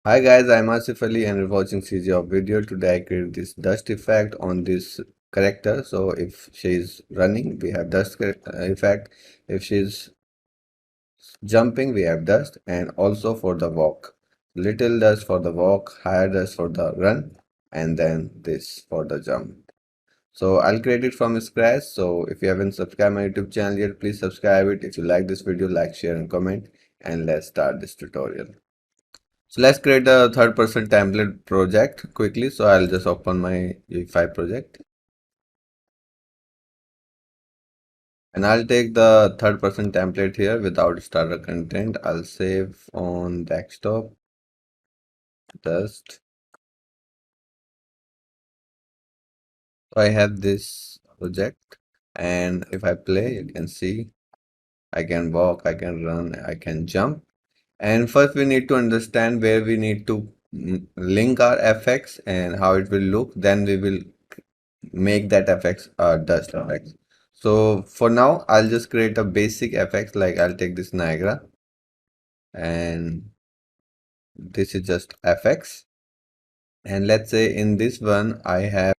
Hi guys, I'm Asif Ali and you're watching CGHOW video. Today I created this dust effect on this character. So if she's running, we have dust effect. If she's jumping, we have dust, and also for the walk. Little dust for the walk, higher dust for the run, and then this for the jump. So I'll create it from scratch. So if you haven't subscribed my YouTube channel yet, please subscribe it. If you like this video, like, share, and comment. And let's start this tutorial. So let's create a third person template project quickly. So I'll just open my UE5 project and I'll take the third person template here without starter content. I'll save on desktop, dust. So I have this project and if I play, you can see I can walk, I can run, I can jump. And first we need to understand where we need to link our effects and how it will look. Then we will make that effects dust effects. So for now I'll just create a basic effects, like I'll take this Niagara and this is just effects, and let's say in this one I have